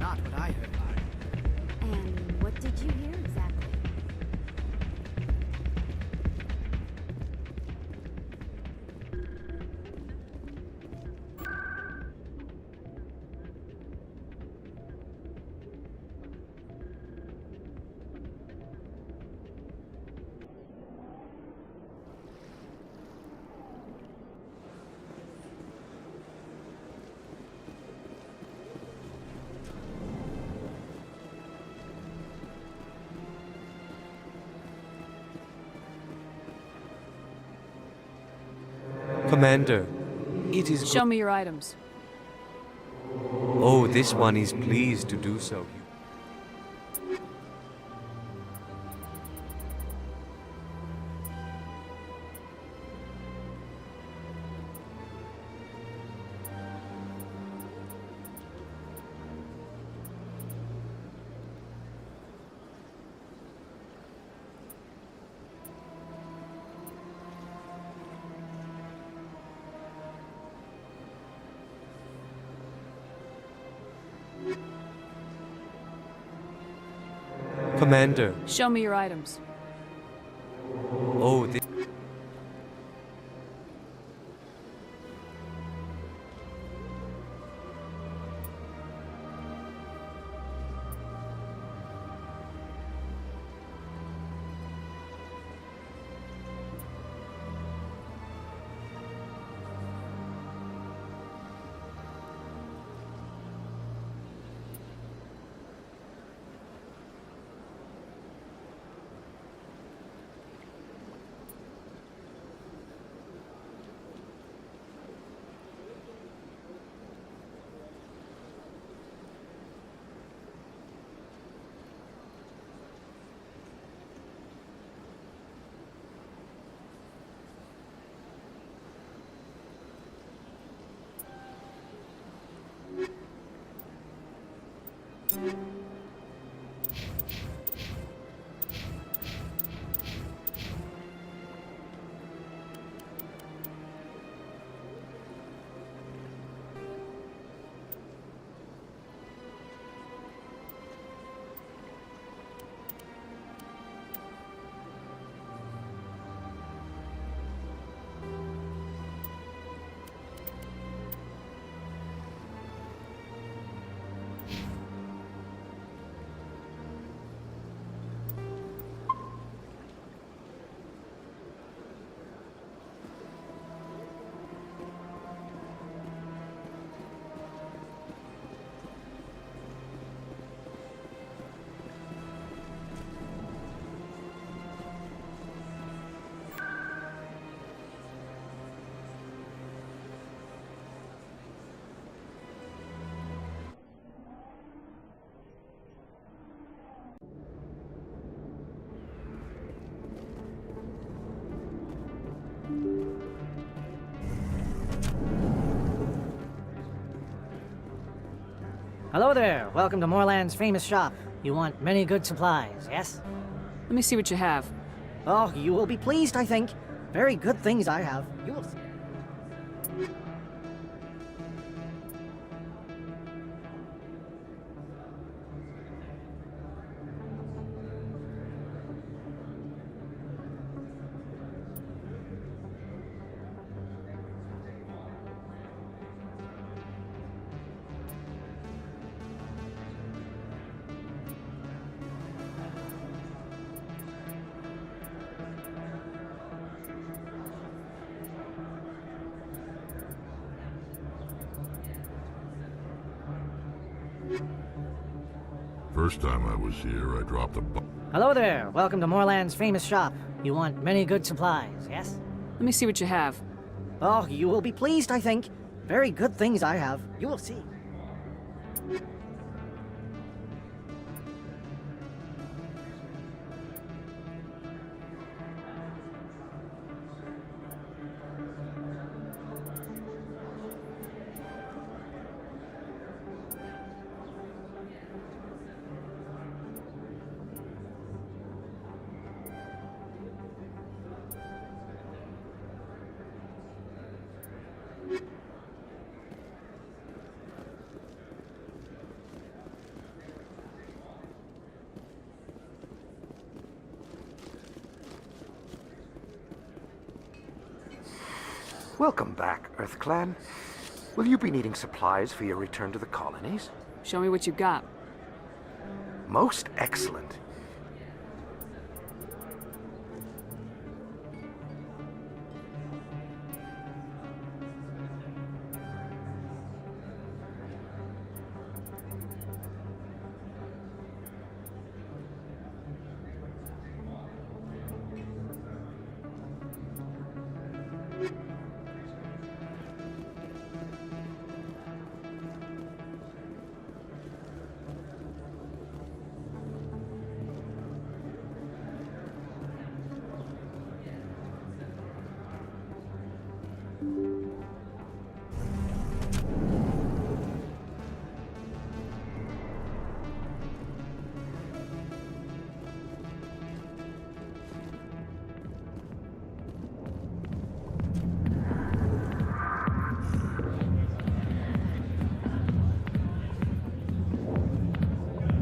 not what I heard. And what did you hear exactly? Commander, it is Show me your items. Oh, this one is pleased to do so. Commander. Show me your items. Oh, this... Hello there. Welcome to Moorland's famous shop. You want many good supplies, yes? Let me see what you have. Oh, you will be pleased, I think. Very good things I have. You will see. First time I was here, I dropped a Hello there. Welcome to Moorland's famous shop. You want many good supplies, yes? Let me see what you have. Oh, you will be pleased, I think. Very good things I have. You will see. Welcome back, EarthClan. Will you be needing supplies for your return to the colonies? Show me what you've got. Most excellent.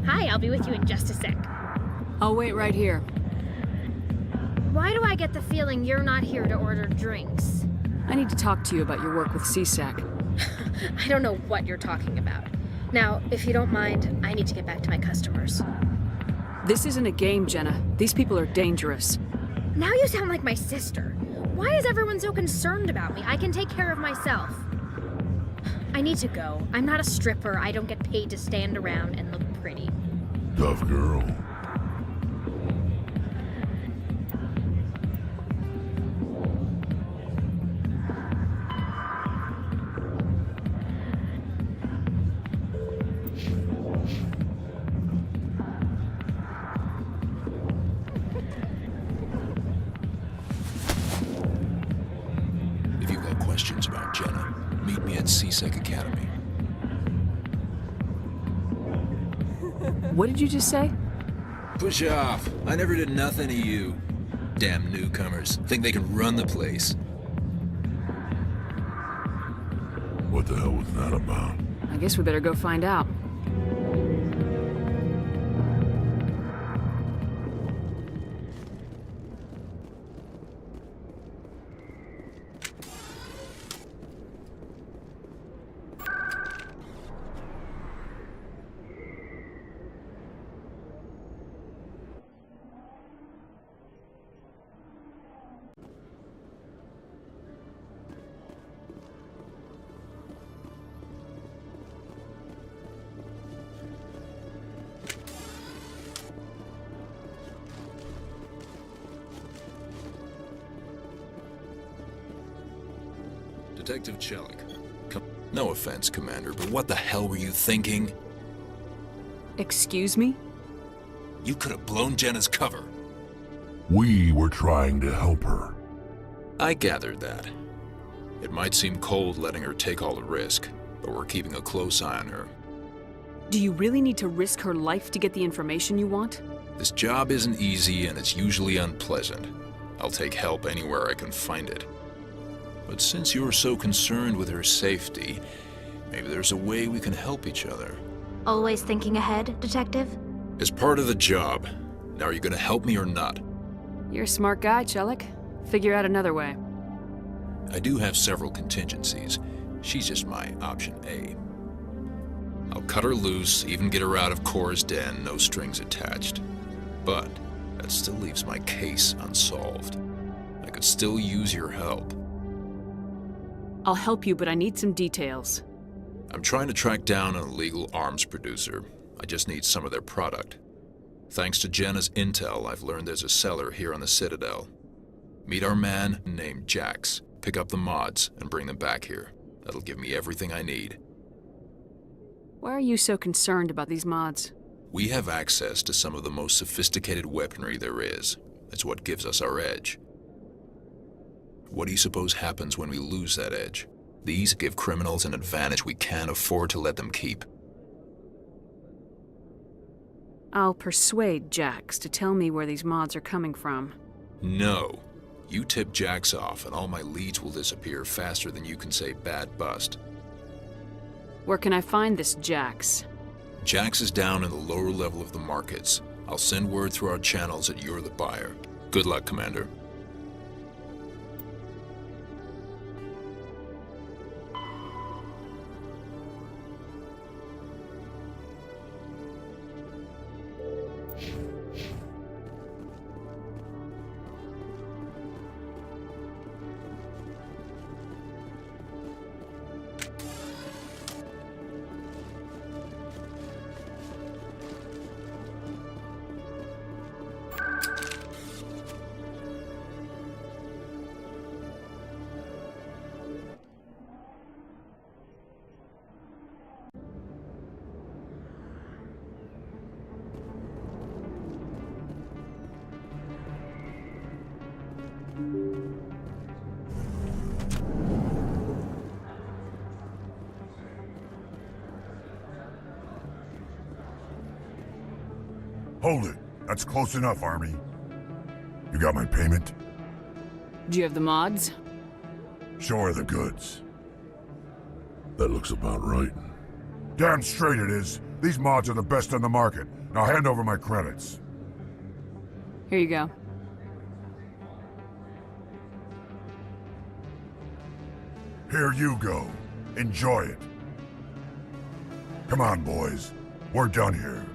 Hi, I'll be with you in just a sec. I'll wait right here. Why do I get the feeling you're not here to order drinks? I need to talk to you about your work with CSAC. I don't know what you're talking about. Now, if you don't mind, I need to get back to my customers. This isn't a game, Jenna. These people are dangerous. Now you sound like my sister. Why is everyone so concerned about me? I can take care of myself. I need to go. I'm not a stripper. I don't get paid to stand around and look pretty. Tough girl. If you've got questions about Jenna, meet me at CSEC Academy. What did you just say? Push off. I never did nothing to you. Damn newcomers. Think they can run the place. What the hell was that about? I guess we better go find out. Detective Chelik. No offense, Commander, but what the hell were you thinking? Excuse me? You could have blown Jenna's cover. We were trying to help her. I gathered that. It might seem cold letting her take all the risk, but we're keeping a close eye on her. Do you really need to risk her life to get the information you want? This job isn't easy and it's usually unpleasant. I'll take help anywhere I can find it. But since you're so concerned with her safety, maybe there's a way we can help each other. Always thinking ahead, Detective? As part of the job. Now, are you gonna help me or not? You're a smart guy, Chelik. Figure out another way. I do have several contingencies. She's just my option A. I'll cut her loose, even get her out of Cora's den, no strings attached. But that still leaves my case unsolved. I could still use your help. I'll help you, but I need some details. I'm trying to track down an illegal arms producer. I just need some of their product. Thanks to Jenna's intel, I've learned there's a seller here on the Citadel. Meet our man named Jax. Pick up the mods and bring them back here. That'll give me everything I need. Why are you so concerned about these mods? We have access to some of the most sophisticated weaponry there is. It's what gives us our edge. What do you suppose happens when we lose that edge? These give criminals an advantage we can't afford to let them keep. I'll persuade Jax to tell me where these mods are coming from. No. You tip Jax off and all my leads will disappear faster than you can say bad bust. Where can I find this Jax? Jax is down in the lower level of the markets. I'll send word through our channels that you're the buyer. Good luck, Commander. Hold it. That's close enough, Army. You got my payment? Do you have the mods? Show her the goods. That looks about right. Damn straight it is. These mods are the best on the market. Now hand over my credits. Here you go. Here you go. Enjoy it. Come on, boys. We're done here.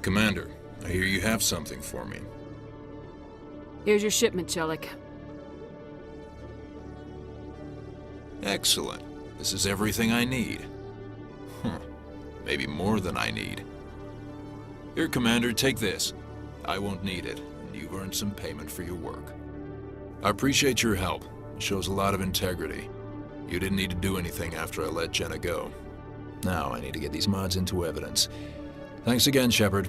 Commander, I hear you have something for me. Here's your shipment, Chelik. Excellent. This is everything I need. Maybe more than I need. Here, Commander, take this. I won't need it, and you've earned some payment for your work. I appreciate your help. It shows a lot of integrity. You didn't need to do anything after I let Jenna go. Now I need to get these mods into evidence. Thanks again, Shepard.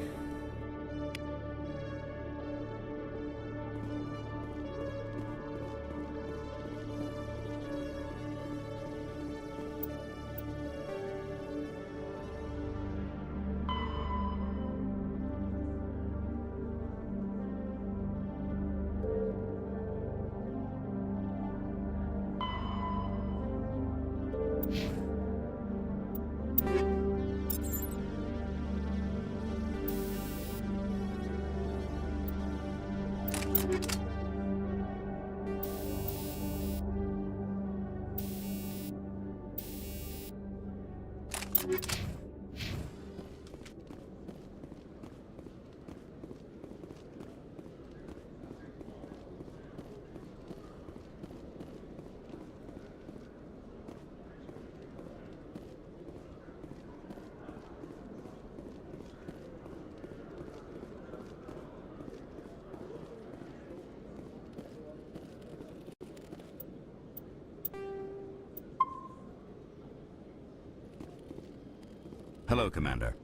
Hello, Commander.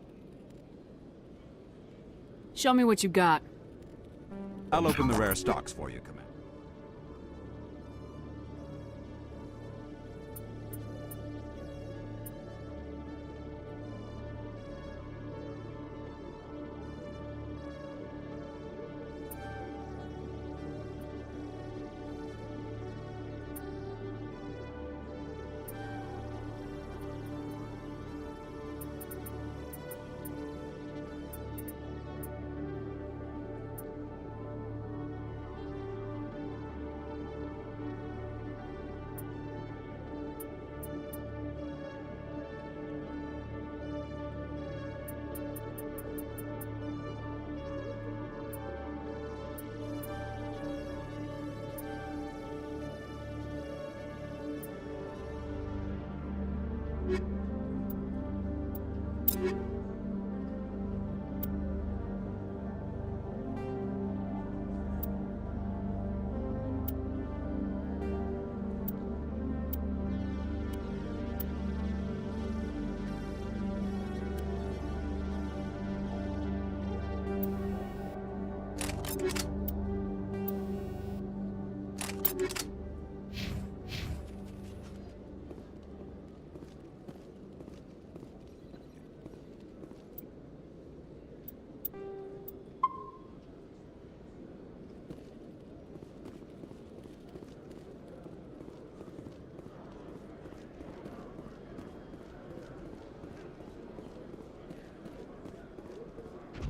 Show me what you got. I'll open the rare stocks for you, Commander.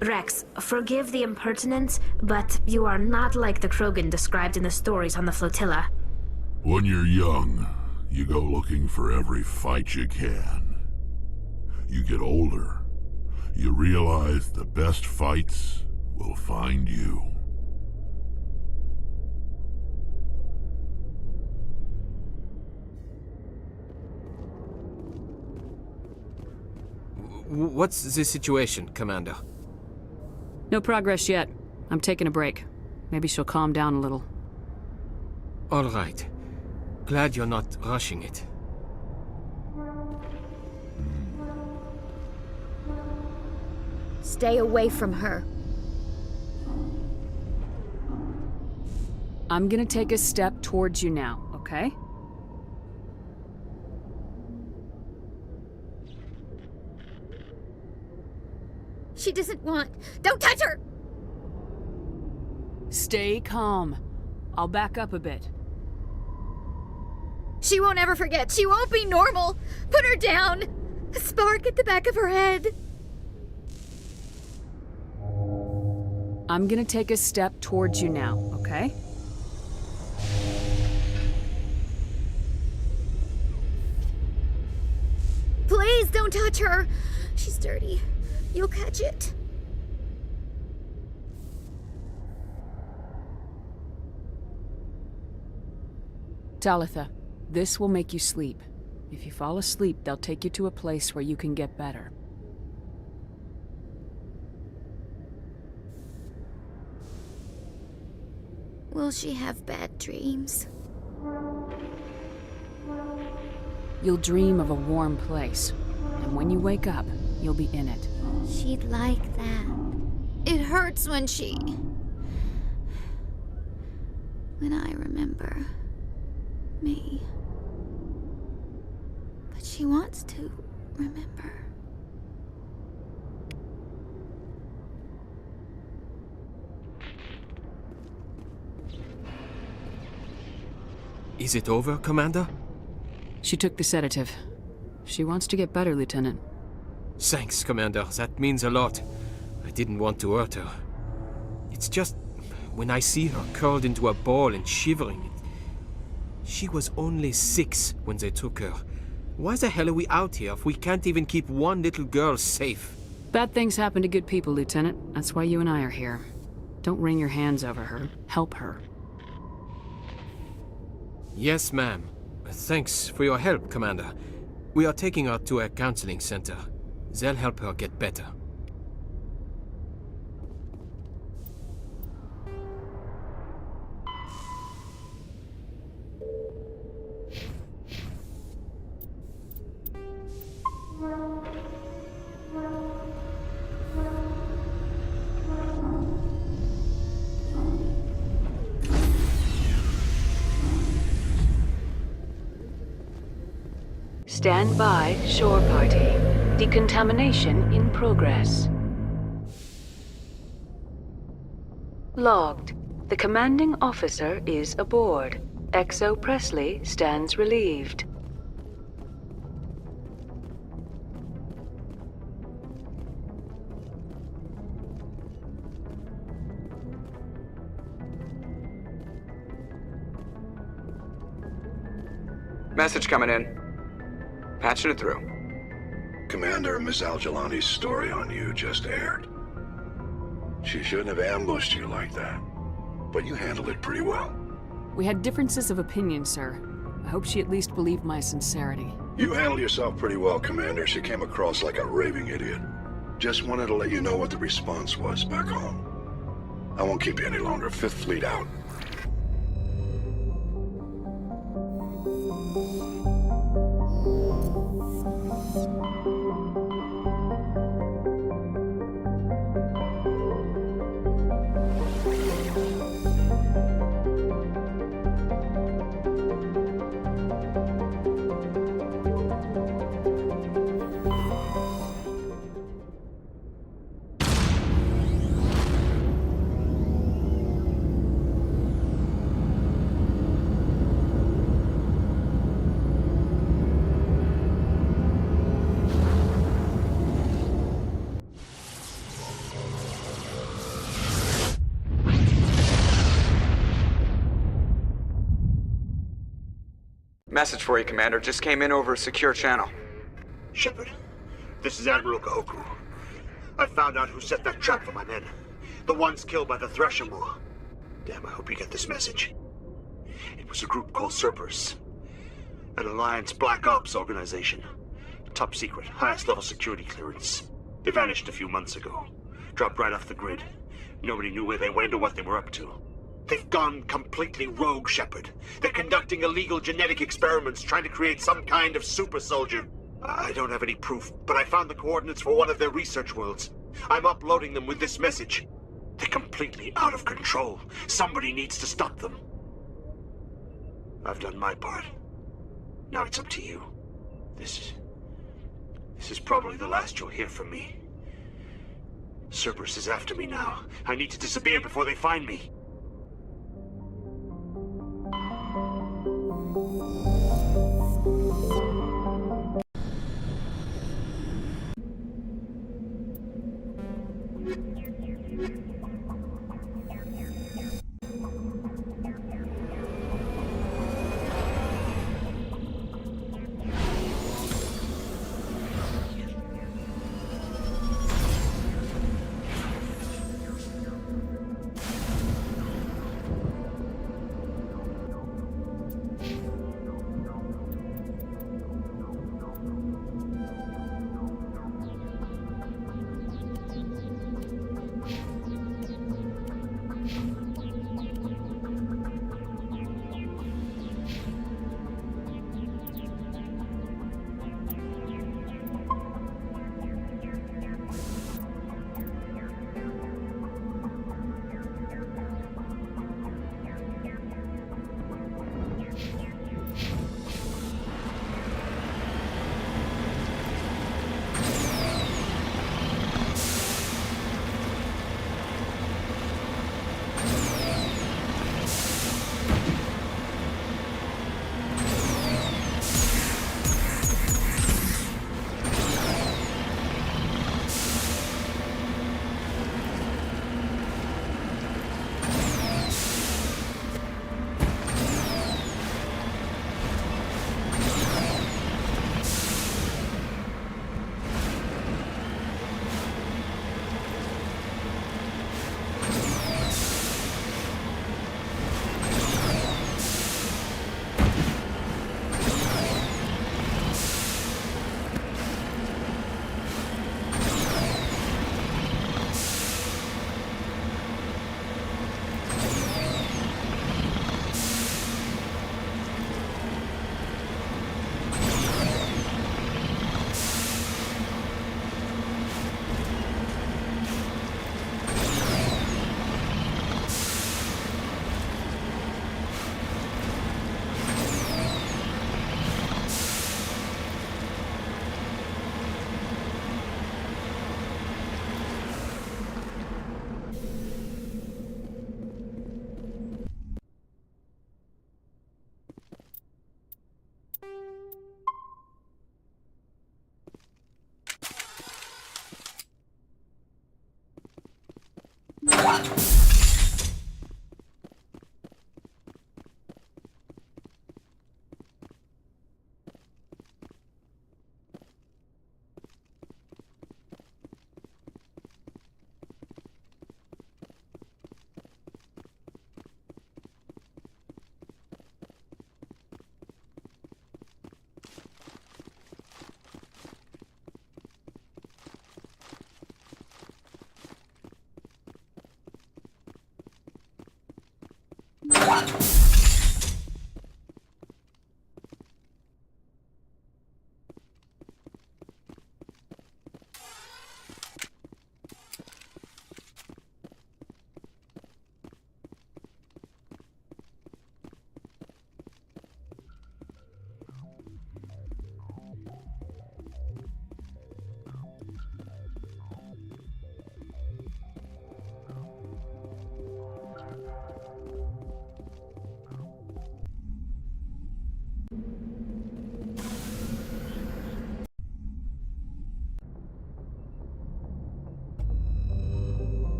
Rex, forgive the impertinence, but you are not like the Krogan described in the stories on the flotilla. When you're young, you go looking for every fight you can. You get older, you realize the best fights will find you. What's the situation, Commander? No progress yet. I'm taking a break. Maybe she'll calm down a little. All right. Glad you're not rushing it. Stay away from her. I'm gonna take a step towards you now, okay? She doesn't want... Don't touch her! Stay calm. I'll back up a bit. She won't ever forget. She won't be normal. Put her down. A spark at the back of her head. I'm gonna take a step towards you now, okay? Please don't touch her. She's dirty. You'll catch it. Talitha, this will make you sleep. If you fall asleep, they'll take you to a place where you can get better. Will she have bad dreams? You'll dream of a warm place, and when you wake up, you'll be in it. She'd like that. It hurts when I remember me. But she wants to remember. Is it over, Commander? She took the sedative. She wants to get better, Lieutenant. Thanks, Commander. That means a lot. I didn't want to hurt her. It's just... when I see her curled into a ball and shivering... She was only 6 when they took her. Why the hell are we out here if we can't even keep one little girl safe? Bad things happen to good people, Lieutenant. That's why you and I are here. Don't wring your hands over her. Help her. Yes, ma'am. Thanks for your help, Commander. We are taking her to a counseling center. They'll help her get better. Stand by, shore party. Decontamination in progress. Logged. The commanding officer is aboard. XO Presley stands relieved. Message coming in. Patching it through. Commander, Miss Al-Jalani's story on you just aired. She shouldn't have ambushed you like that, but you handled it pretty well. We had differences of opinion, sir. I hope she at least believed my sincerity. You handled yourself pretty well, Commander. She came across like a raving idiot. Just wanted to let you know what the response was back home. I won't keep you any longer. Fifth Fleet out. Message for you, Commander. Just came in over a secure channel. Shepard, this is Admiral Kahoku. I found out who set that trap for my men. The ones killed by the Thresher Maw. Damn, I hope you get this message. It was a group called Cerberus. An Alliance Black Ops organization. Top secret, highest level security clearance. They vanished a few months ago. Dropped right off the grid. Nobody knew where they went or what they were up to. They've gone completely rogue, Shepard. They're conducting illegal genetic experiments, trying to create some kind of super soldier. I don't have any proof, but I found the coordinates for one of their research worlds. I'm uploading them with this message. They're completely out of control. Somebody needs to stop them. I've done my part. Now it's up to you. This is probably the last you'll hear from me. Cerberus is after me now. I need to disappear before they find me.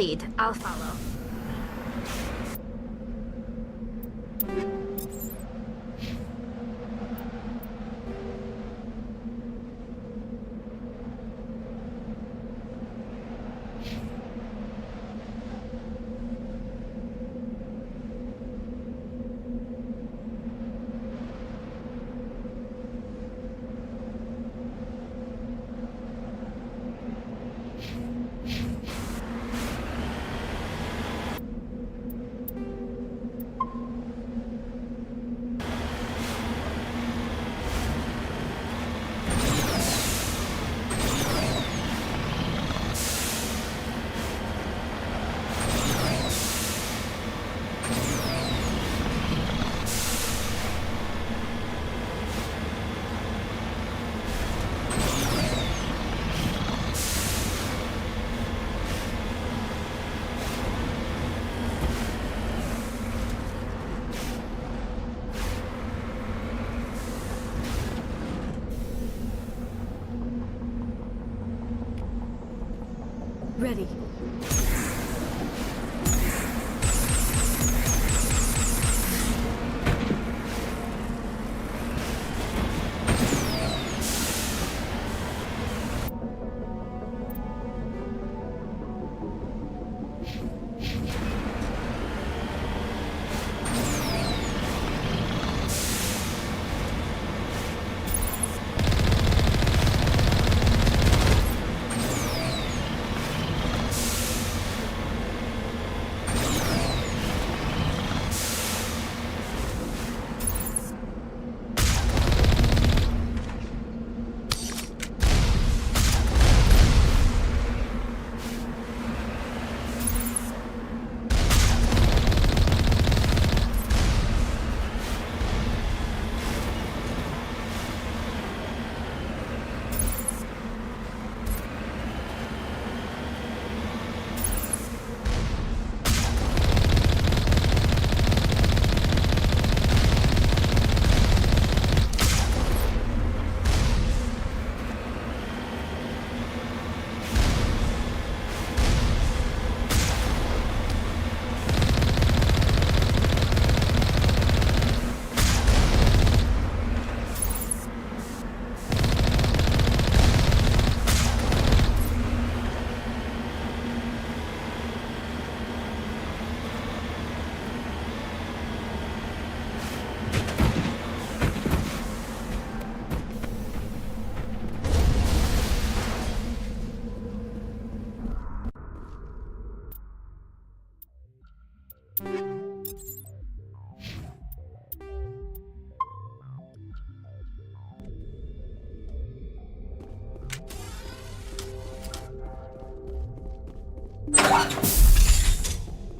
lead. I'll follow. Ready.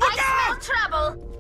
I smell trouble!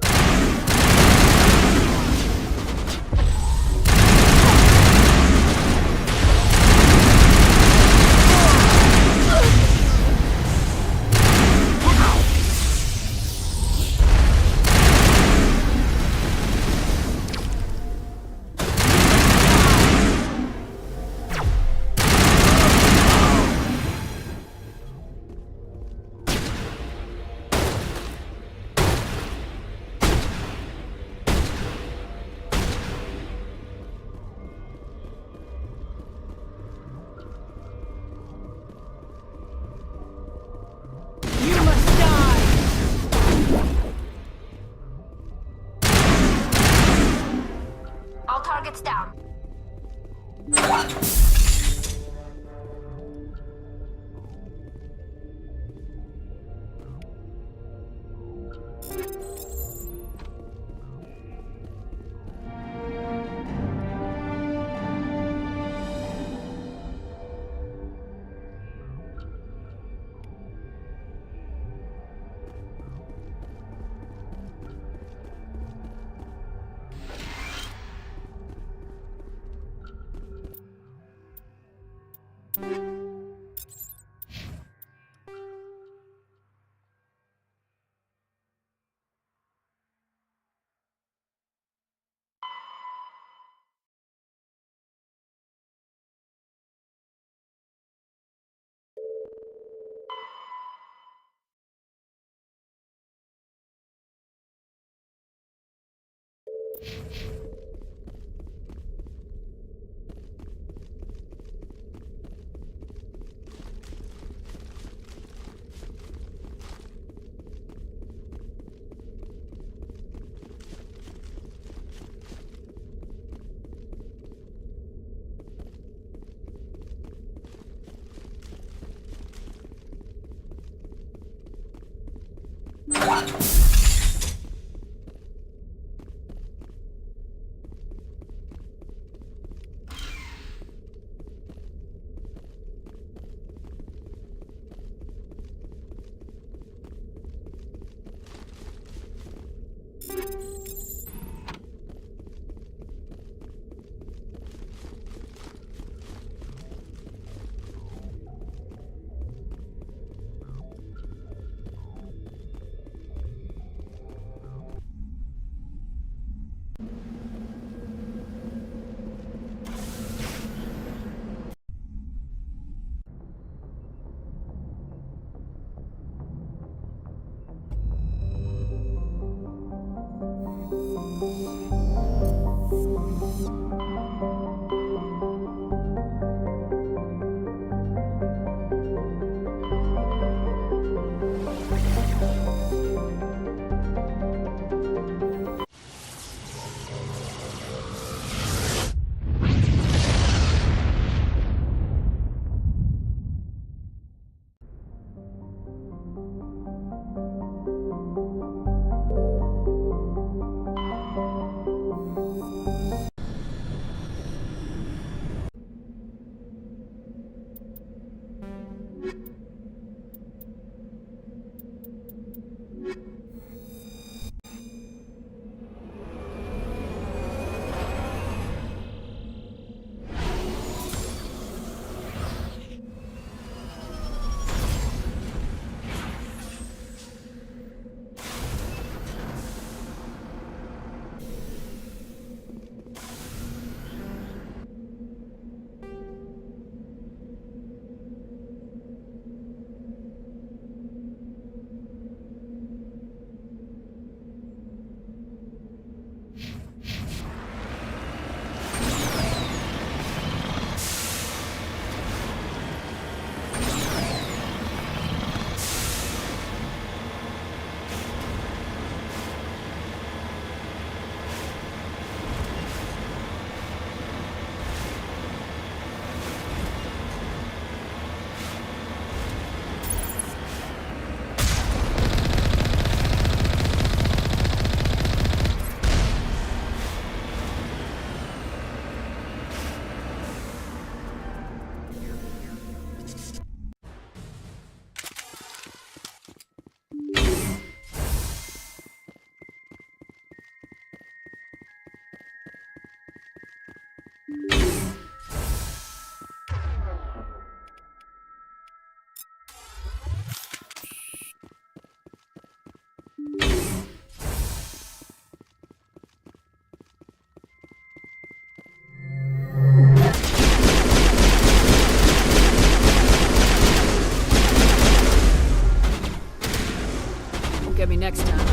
Get me next time.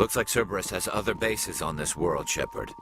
Looks like Cerberus has other bases on this world, Shepard.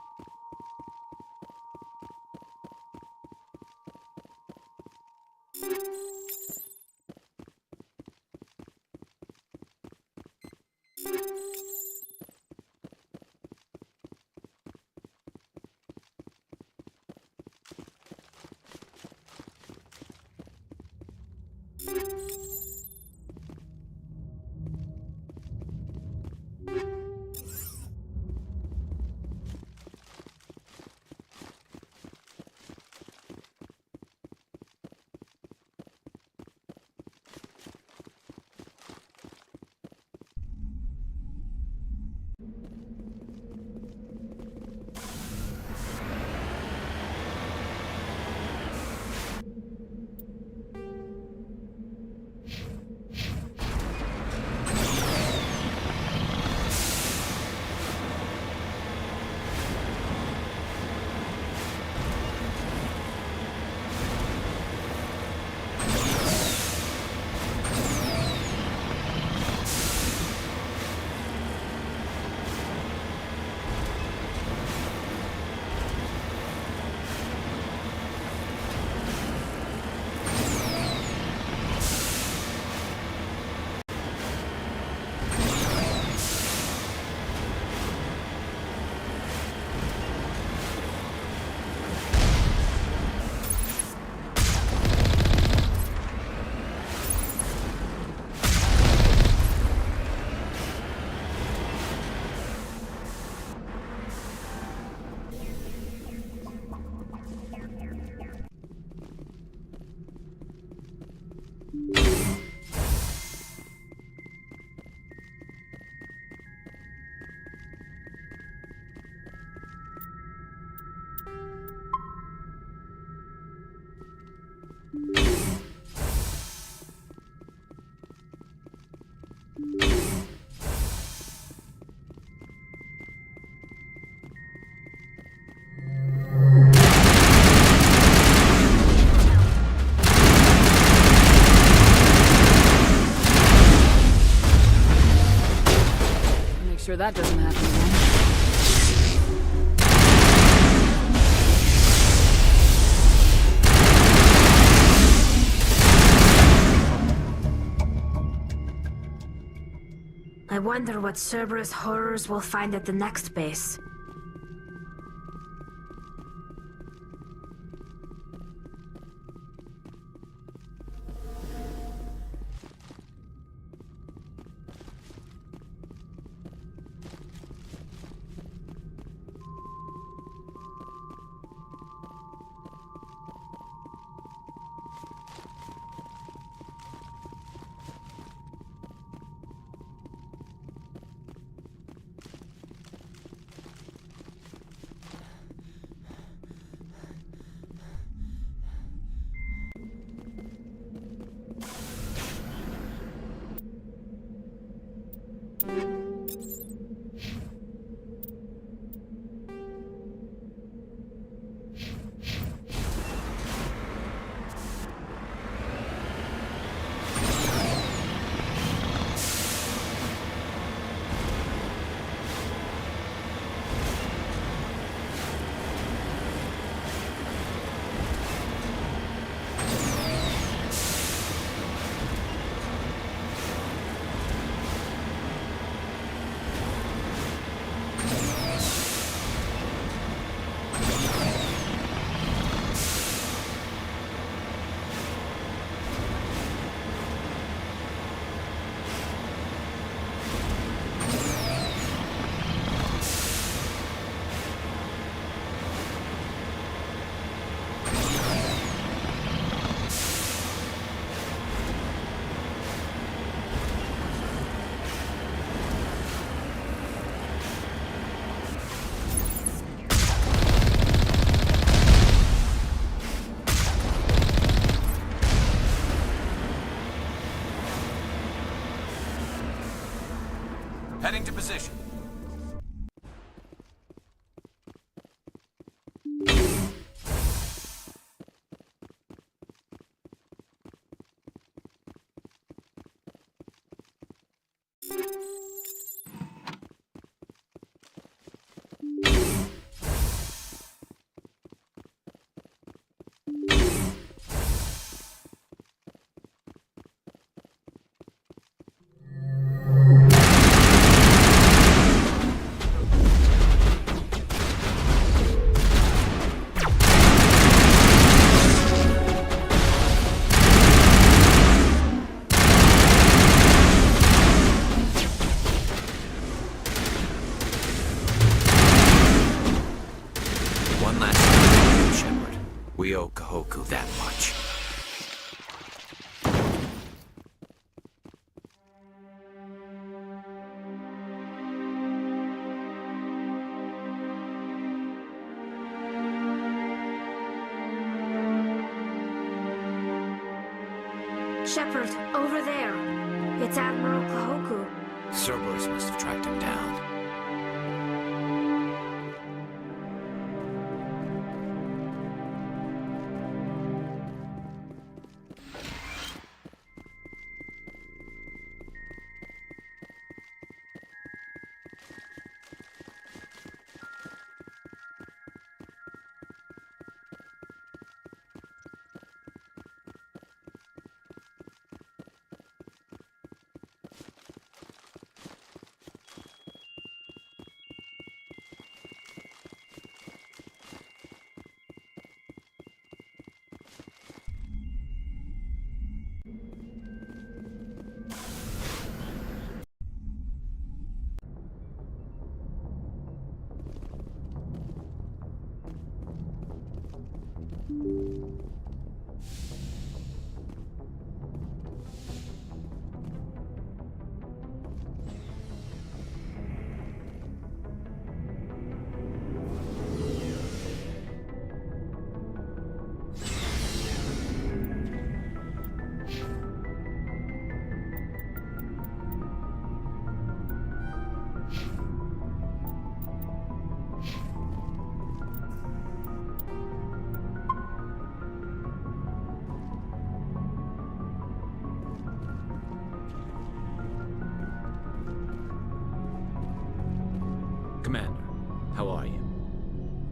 that doesn't happen again. I wonder what Cerberus horrors we'll find at the next base. Heading to position. One last time, Shepard. We owe Kahoku that much. Shepard, over there. It's Admiral Kahoku. Cerberus must have tracked him down.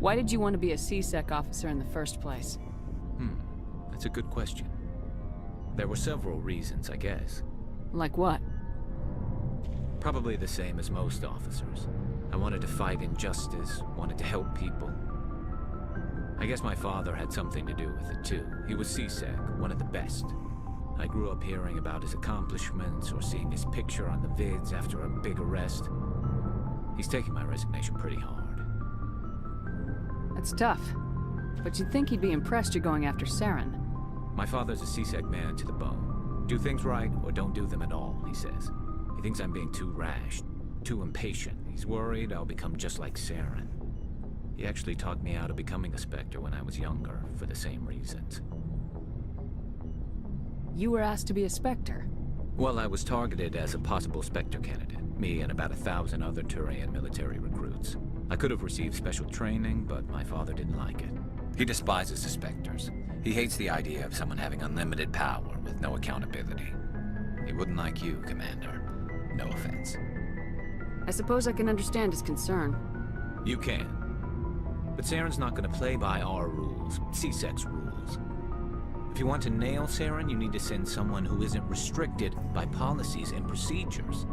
Why did you want to be a C-Sec officer in the first place? That's a good question. There were several reasons, I guess. Like what? Probably the same as most officers. I wanted to fight injustice, wanted to help people. I guess my father had something to do with it too. He was C-Sec, one of the best. I grew up hearing about his accomplishments or seeing his picture on the vids after a big arrest. He's taking my resignation pretty hard. That's tough. But you'd think he'd be impressed you're going after Saren. My father's a C-Sec man to the bone. Do things right or don't do them at all, he says. He thinks I'm being too rash, too impatient. He's worried I'll become just like Saren. He actually talked me out of becoming a Spectre when I was younger, for the same reasons. You were asked to be a Spectre? Well, I was targeted as a possible Spectre candidate. Me and about 1,000 other Turian military recruits. I could have received special training, but my father didn't like it. He despises the Spectres. He hates the idea of someone having unlimited power with no accountability. He wouldn't like you, Commander. No offense. I suppose I can understand his concern. You can. But Saren's not going to play by our rules, C-Sec's rules. If you want to nail Saren, you need to send someone who isn't restricted by policies and procedures.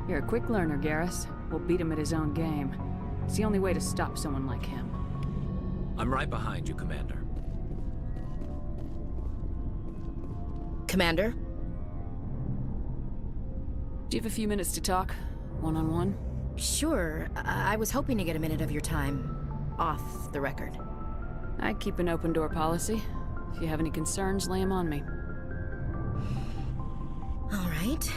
You're a quick learner, Garrus. We'll beat him at his own game. It's the only way to stop someone like him. I'm right behind you, Commander. Commander? Do you have a few minutes to talk? One-on-one? Sure. I was hoping to get a minute of your time off the record. I keep an open door policy. If you have any concerns, lay them on me. All right.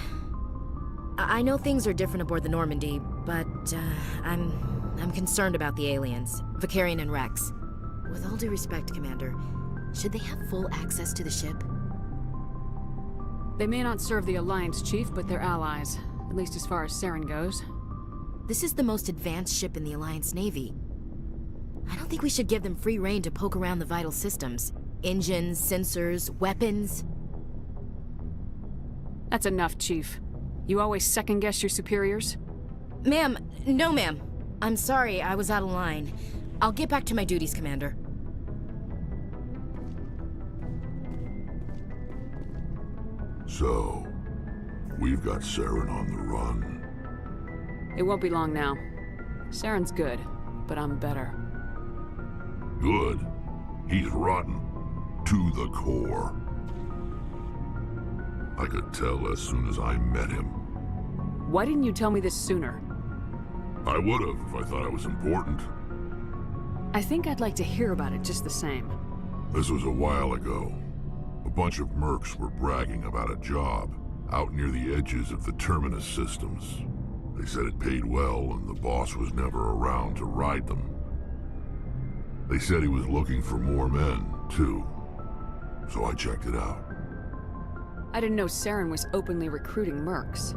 I know things are different aboard the Normandy, but I'm concerned about the aliens, Vakarian and Rex. With all due respect, Commander, should they have full access to the ship? They may not serve the Alliance, Chief, but they're allies. At least as far as Saren goes. This is the most advanced ship in the Alliance Navy. I don't think we should give them free rein to poke around the vital systems. Engines, sensors, weapons. That's enough, Chief. You always second-guess your superiors? Ma'am, no ma'am. I'm sorry, I was out of line. I'll get back to my duties, Commander. So, we've got Saren on the run. It won't be long now. Saren's good, but I'm better. Good? He's rotten. To the core. I could tell as soon as I met him. Why didn't you tell me this sooner? I would have if I thought I was important. I think I'd like to hear about it just the same. This was a while ago. A bunch of mercs were bragging about a job out near the edges of the Terminus systems. They said it paid well and the boss was never around to ride them. They said he was looking for more men, too. So I checked it out. I didn't know Saren was openly recruiting mercs.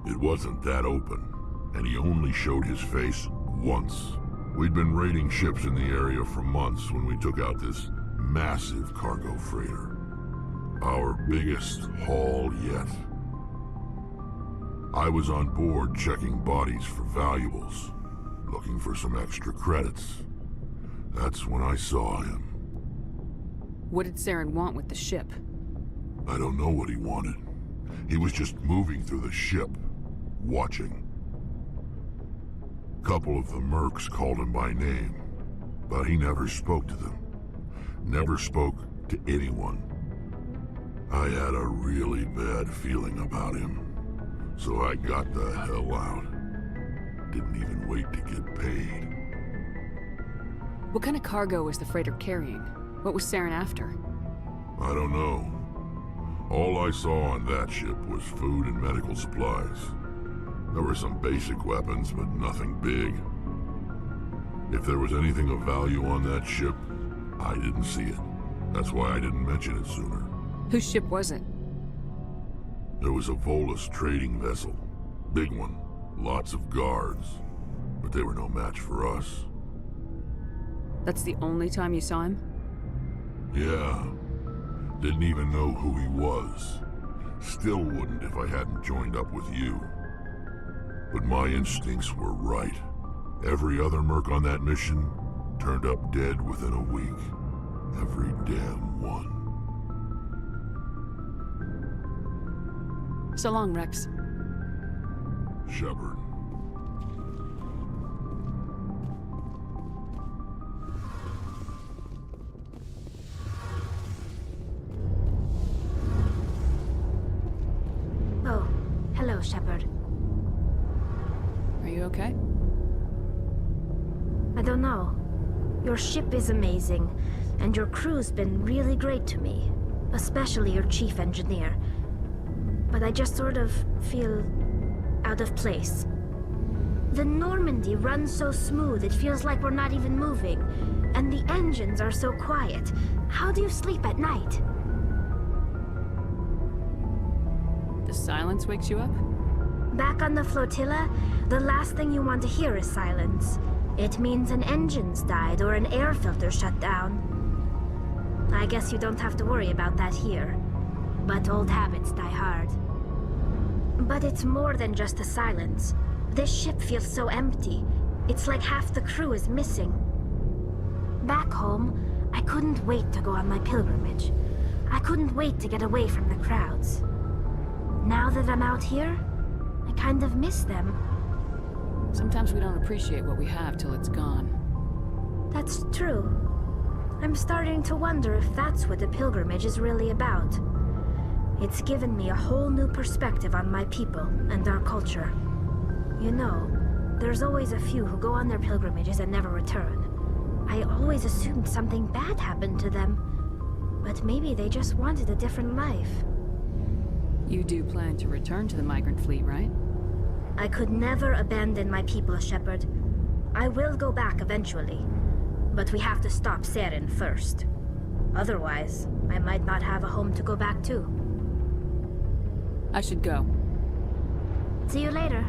It wasn't that open, and he only showed his face once. We'd been raiding ships in the area for months when we took out this massive cargo freighter. Our biggest haul yet. I was on board checking bodies for valuables, looking for some extra credits. That's when I saw him. What did Saren want with the ship? I don't know what he wanted. He was just moving through the ship, watching. Couple of the mercs called him by name, but he never spoke to them. Never spoke to anyone. I had a really bad feeling about him, so I got the hell out. Didn't even wait to get paid. What kind of cargo was the freighter carrying? What was Saren after? I don't know. All I saw on that ship was food and medical supplies. There were some basic weapons, but nothing big. If there was anything of value on that ship, I didn't see it. That's why I didn't mention it sooner. Whose ship was it? There was a Volus trading vessel. Big one. Lots of guards. But they were no match for us. That's the only time you saw him? Yeah. Didn't even know who he was. Still wouldn't if I hadn't joined up with you. But my instincts were right. Every other merc on that mission turned up dead within a week. Every damn one. So long, Rex. Shepard. Oh, hello, Shepard. Are you okay? I don't know. Your ship is amazing, and your crew's been really great to me. Especially your chief engineer. But I just sort of feel out of place. The Normandy runs so smooth it feels like we're not even moving. And the engines are so quiet. How do you sleep at night? The silence wakes you up? Back on the flotilla, the last thing you want to hear is silence. It means an engine's died or an air filter shut down. I guess you don't have to worry about that here. But old habits die hard. But it's more than just the silence. This ship feels so empty. It's like half the crew is missing. Back home, I couldn't wait to go on my pilgrimage. I couldn't wait to get away from the crowds. Now that I'm out here, I kind of miss them. Sometimes we don't appreciate what we have till it's gone. That's true. I'm starting to wonder if that's what the pilgrimage is really about. It's given me a whole new perspective on my people and our culture. You know, there's always a few who go on their pilgrimages and never return. I always assumed something bad happened to them. But maybe they just wanted a different life. You do plan to return to the migrant fleet, right? I could never abandon my people, Shepard. I will go back eventually. But we have to stop Saren first. Otherwise, I might not have a home to go back to. I should go. See you later.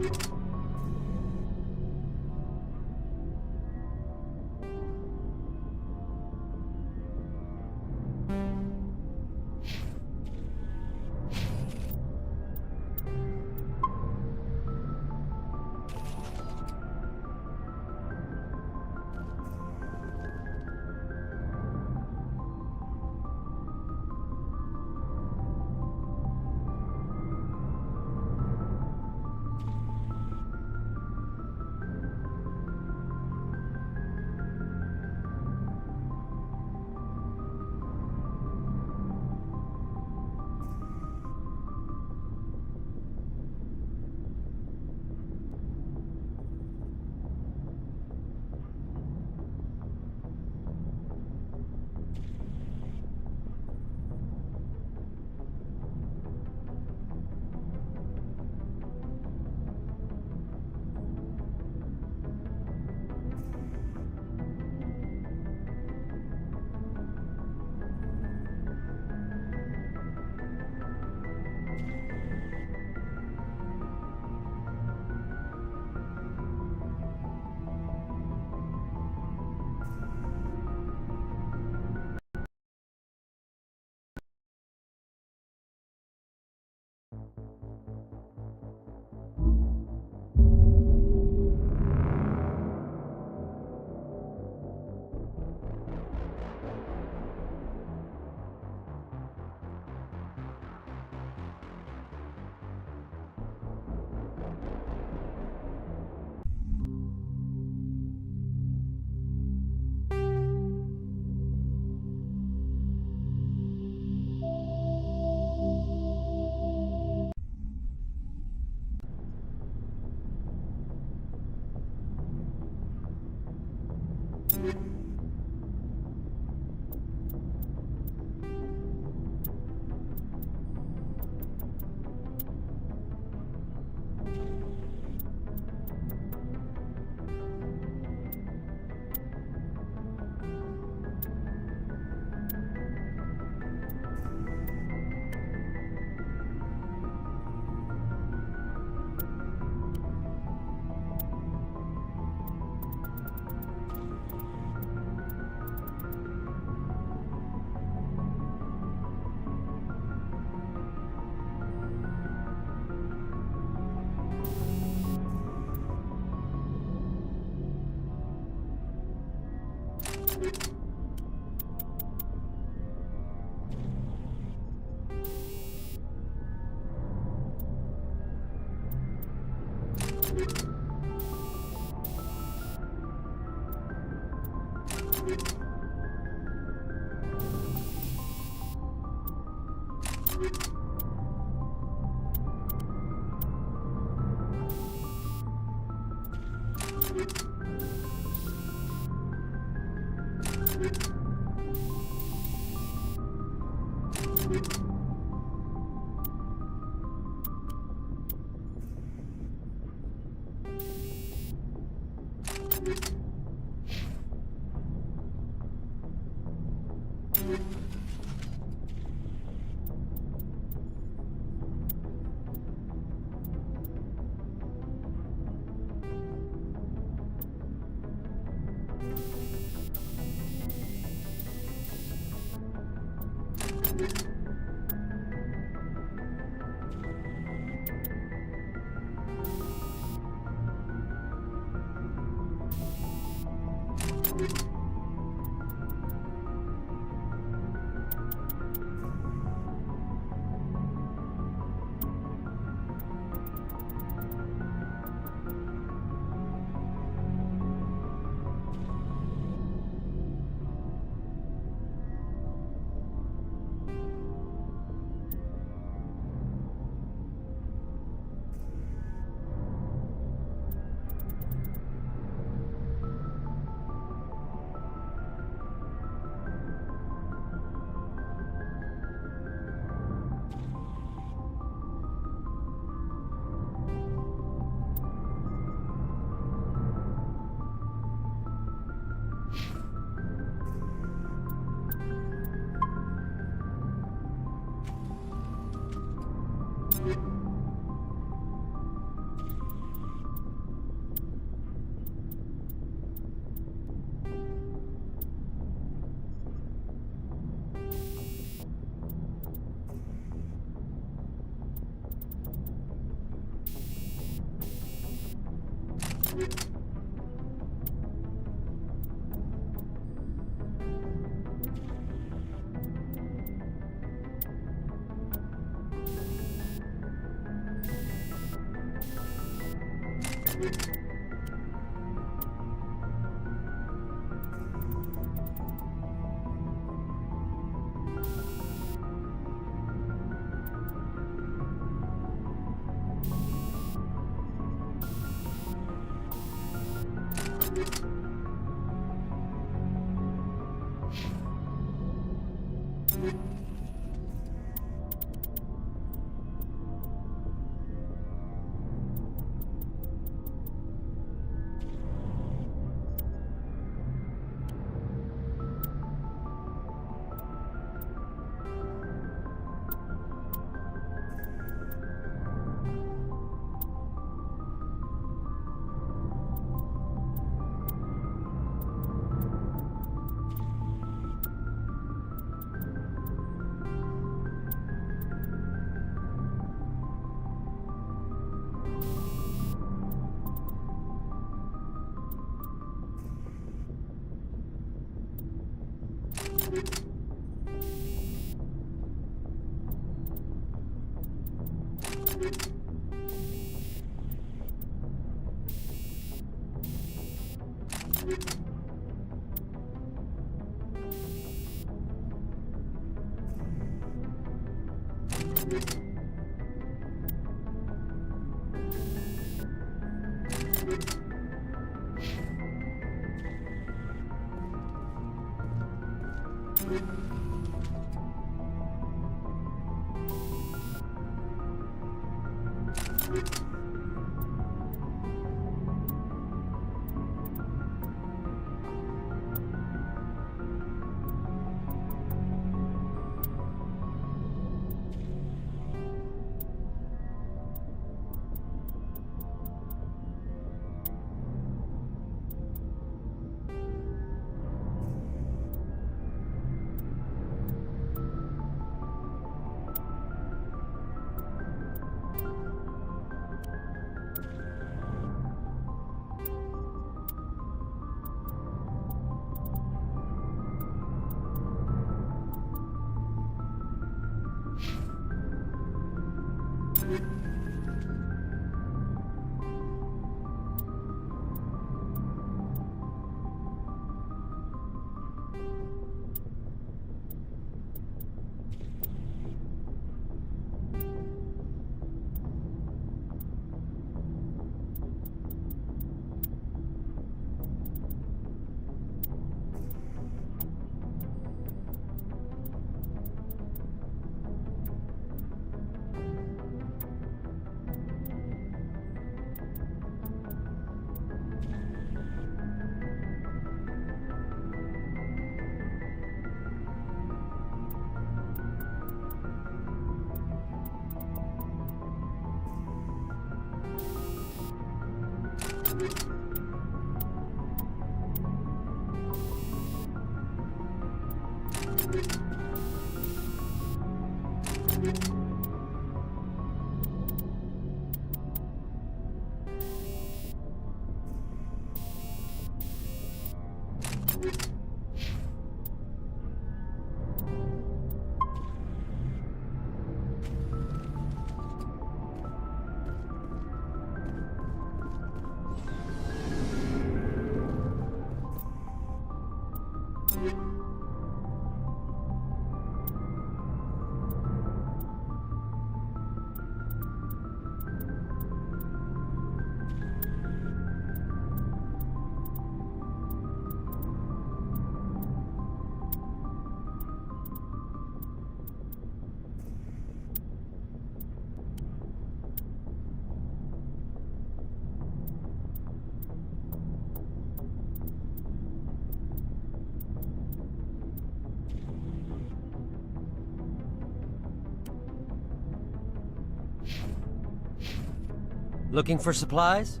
Looking for supplies?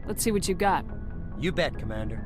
Let's see what you got. You bet, Commander.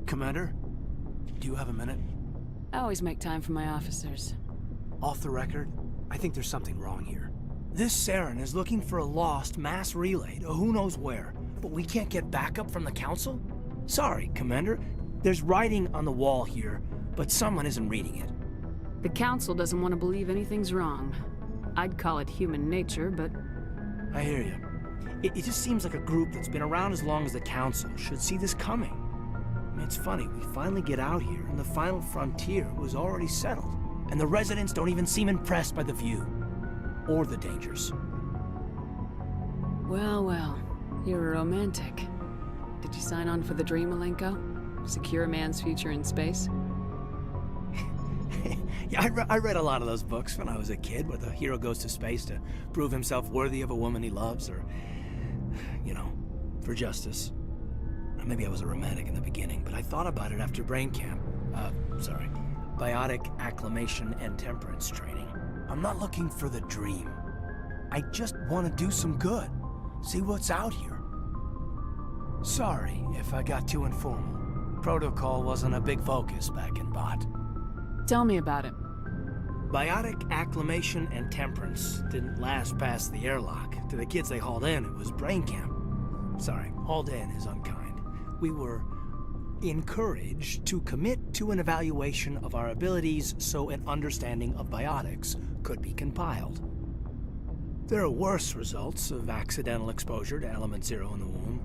Commander, do you have a minute? I always make time for my officers. Off the record, I think there's something wrong here. This Saren is looking for a lost mass relay to who knows where, but we can't get backup from the Council? Sorry, Commander. There's writing on the wall here, but someone isn't reading it. The Council doesn't want to believe anything's wrong. I'd call it human nature, but... I hear you. It just seems like a group that's been around as long as the Council should see this coming. I mean, it's funny, we finally get out here, and the final frontier was already settled. And the residents don't even seem impressed by the view. Or the dangers. Well, well. You're a romantic. Did you sign on for the dream, Malenko? Secure a man's future in space? Yeah, I read a lot of those books when I was a kid, where the hero goes to space to prove himself worthy of a woman he loves, or, you know, for justice. Maybe I was a romantic in the beginning, but I thought about it after brain camp. Biotic acclimation and temperance training. I'm not looking for the dream. I just want to do some good. See what's out here. Sorry if I got too informal. Protocol wasn't a big focus back in Bot. Tell me about it. Biotic acclimation and temperance didn't last past the airlock. To the kids they hauled in, it was brain camp. Sorry, hauled in is unkind. We were encouraged to commit to an evaluation of our abilities so an understanding of biotics could be compiled. There are worse results of accidental exposure to Element Zero in the womb.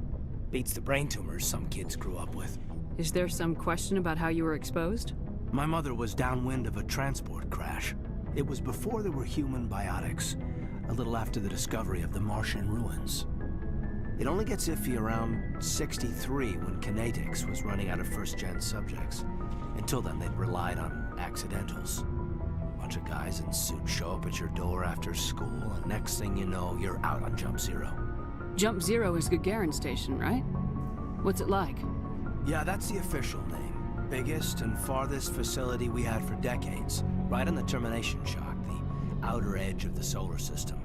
Beats the brain tumors some kids grew up with. Is there some question about how you were exposed? My mother was downwind of a transport crash. It was before there were human biotics, a little after the discovery of the Martian ruins. It only gets iffy around 63 when Kinetics was running out of first-gen subjects. Until then, they'd relied on accidentals. A bunch of guys in suits show up at your door after school, and next thing you know, you're out on Jump Zero. Jump Zero is Gagarin Station, right? What's it like? Yeah, that's the official name. Biggest and farthest facility we had for decades. Right on the termination shock, the outer edge of the solar system.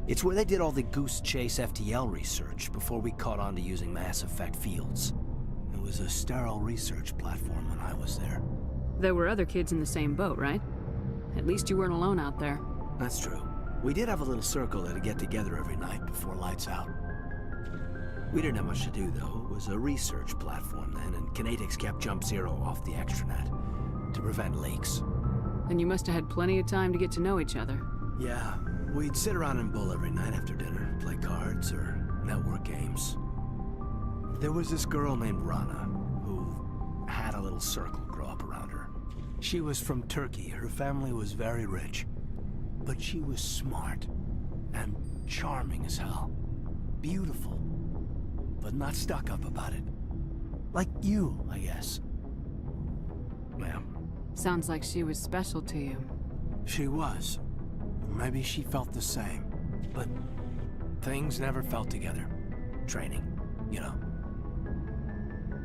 It's where they did all the Goose Chase FTL research before we caught on to using mass effect fields. It was a sterile research platform when I was there. There were other kids in the same boat, right? At least you weren't alone out there. That's true. We did have a little circle that'd get together every night before lights out. We didn't have much to do, though. It was a research platform then, and Kinetics kept Jump Zero off the extranet to prevent leaks. And you must have had plenty of time to get to know each other. Yeah, we'd sit around and bull every night after dinner, play cards or network games. There was this girl named Rana, who had a little circle grow up around her. She was from Turkey. Her family was very rich. But she was smart and charming as hell. Beautiful, but not stuck up about it. Like you, I guess. Ma'am. Sounds like she was special to you. She was. Maybe she felt the same. But things never felt together. Training, you know.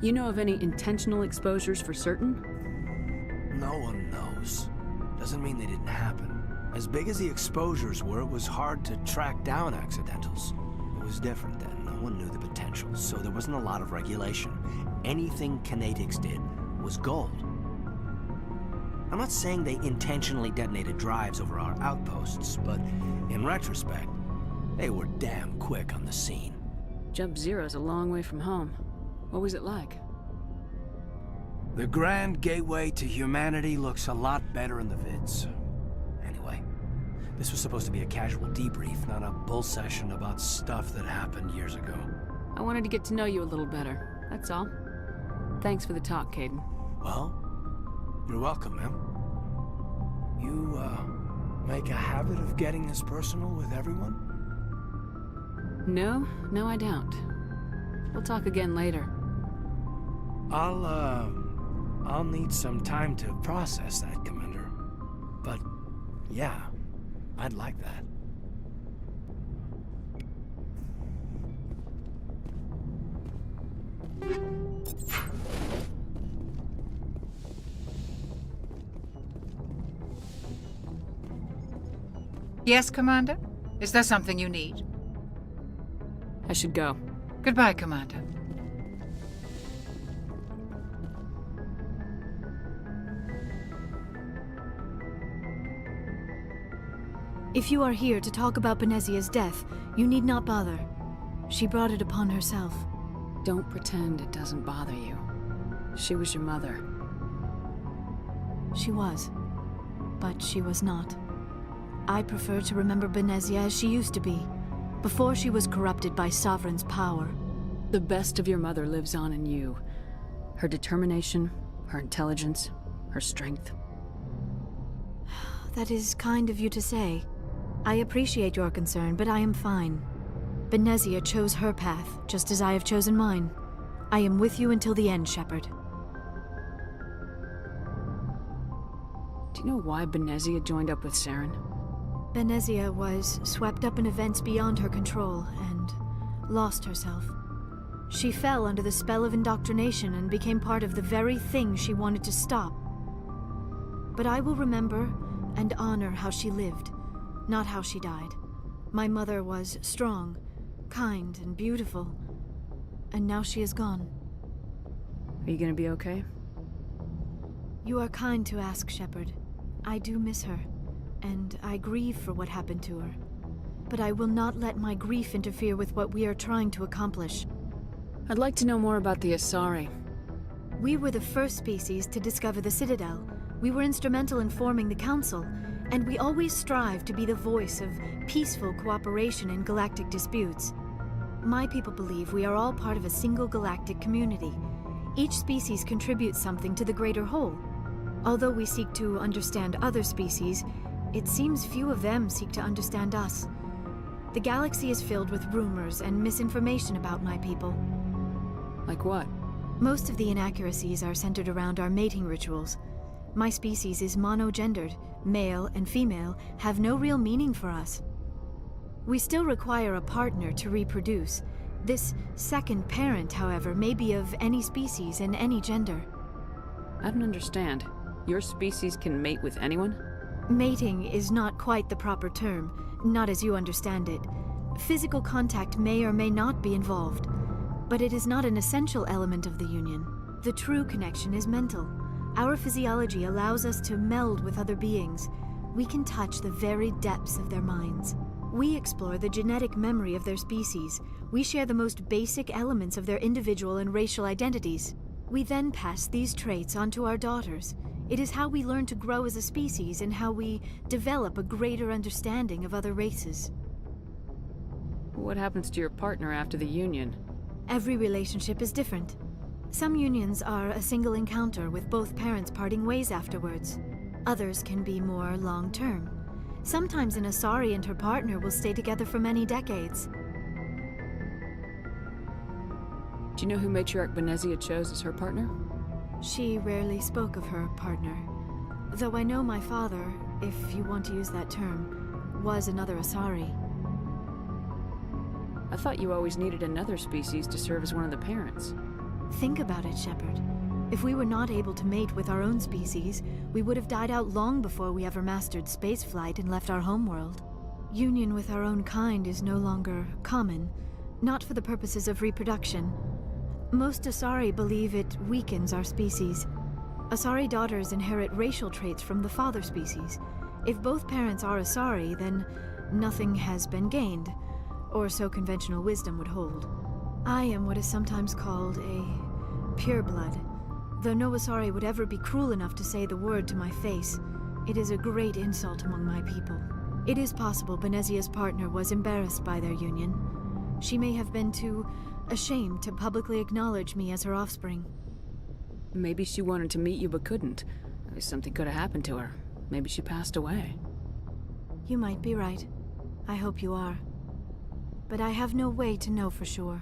You know of any intentional exposures for certain? No one knows. Doesn't mean they didn't happen. As big as the exposures were, it was hard to track down accidentals. It was different then. No one knew the potential, so there wasn't a lot of regulation. Anything Kinetics did was gold. I'm not saying they intentionally detonated drives over our outposts, but in retrospect, they were damn quick on the scene. Jump Zero's a long way from home. What was it like? The grand gateway to humanity looks a lot better in the vids. Anyway, this was supposed to be a casual debrief, not a bull session about stuff that happened years ago. I wanted to get to know you a little better, that's all. Thanks for the talk, Kaidan. Well, you're welcome, ma'am. You, make a habit of getting this personal with everyone? No, I don't. We'll talk again later. I'll need some time to process that, Commander. But, yeah, I'd like that. Yes, Commander? Is there something you need? I should go. Goodbye, Commander. If you are here to talk about Benezia's death, you need not bother. She brought it upon herself. Don't pretend it doesn't bother you. She was your mother. She was. But she was not. I prefer to remember Benezia as she used to be, before she was corrupted by Sovereign's power. The best of your mother lives on in you. Her determination, her intelligence, her strength. That is kind of you to say. I appreciate your concern, but I am fine. Benezia chose her path, just as I have chosen mine. I am with you until the end, Shepard. Do you know why Benezia joined up with Saren? Benezia was swept up in events beyond her control and lost herself. She fell under the spell of indoctrination and became part of the very thing she wanted to stop. But I will remember and honor how she lived, not how she died. My mother was strong, kind, and beautiful, and now she is gone. Are you gonna be okay? You are kind to ask, Shepard. I do miss her, and I grieve for what happened to her. But I will not let my grief interfere with what we are trying to accomplish. I'd like to know more about the Asari. We were the first species to discover the Citadel. We were instrumental in forming the Council, and we always strive to be the voice of peaceful cooperation in galactic disputes. My people believe we are all part of a single galactic community. Each species contributes something to the greater whole. Although we seek to understand other species, it seems few of them seek to understand us. The galaxy is filled with rumors and misinformation about my people. Like what? Most of the inaccuracies are centered around our mating rituals. My species is monogendered. Male and female have no real meaning for us. We still require a partner to reproduce. This second parent, however, may be of any species and any gender. I don't understand. Your species can mate with anyone? Mating is not quite the proper term, not as you understand it. Physical contact may or may not be involved, but it is not an essential element of the union. The true connection is mental. Our physiology allows us to meld with other beings. We can touch the very depths of their minds. We explore the genetic memory of their species. We share the most basic elements of their individual and racial identities. We then pass these traits on to our daughters. It is how we learn to grow as a species and how we develop a greater understanding of other races. What happens to your partner after the union? Every relationship is different. Some unions are a single encounter with both parents parting ways afterwards. Others can be more long-term. Sometimes an Asari and her partner will stay together for many decades. Do you know who Matriarch Benezia chose as her partner? She rarely spoke of her partner. Though I know my father, if you want to use that term, was another Asari. I thought you always needed another species to serve as one of the parents. Think about it, Shepard. If we were not able to mate with our own species, we would have died out long before we ever mastered spaceflight and left our homeworld. Union with our own kind is no longer common, not for the purposes of reproduction. Most Asari believe it weakens our species. Asari daughters inherit racial traits from the father species. If both parents are Asari, then nothing has been gained, or so conventional wisdom would hold. I am what is sometimes called a pureblood. Though no Asari would ever be cruel enough to say the word to my face, it is a great insult among my people. It is possible Benezia's partner was embarrassed by their union. She may have been too ashamed to publicly acknowledge me as her offspring. Maybe she wanted to meet you but couldn't. Something could have happened to her. Maybe she passed away. You might be right. I hope you are. But I have no way to know for sure.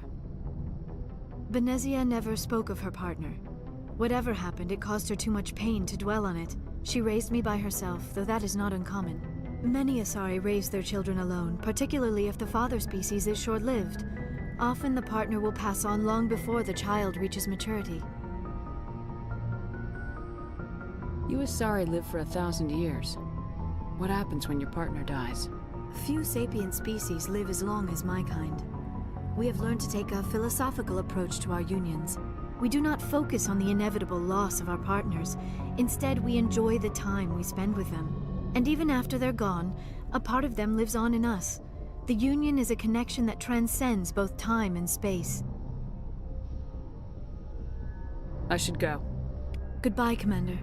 Benezia never spoke of her partner. Whatever happened, it caused her too much pain to dwell on it. She raised me by herself, though that is not uncommon. Many Asari raise their children alone, particularly if the father species is short-lived. Often the partner will pass on long before the child reaches maturity. You Asari live for 1,000 years. What happens when your partner dies? Few sapient species live as long as my kind. We have learned to take a philosophical approach to our unions. We do not focus on the inevitable loss of our partners. Instead, we enjoy the time we spend with them. And even after they're gone, a part of them lives on in us. The union is a connection that transcends both time and space. I should go. Goodbye, Commander.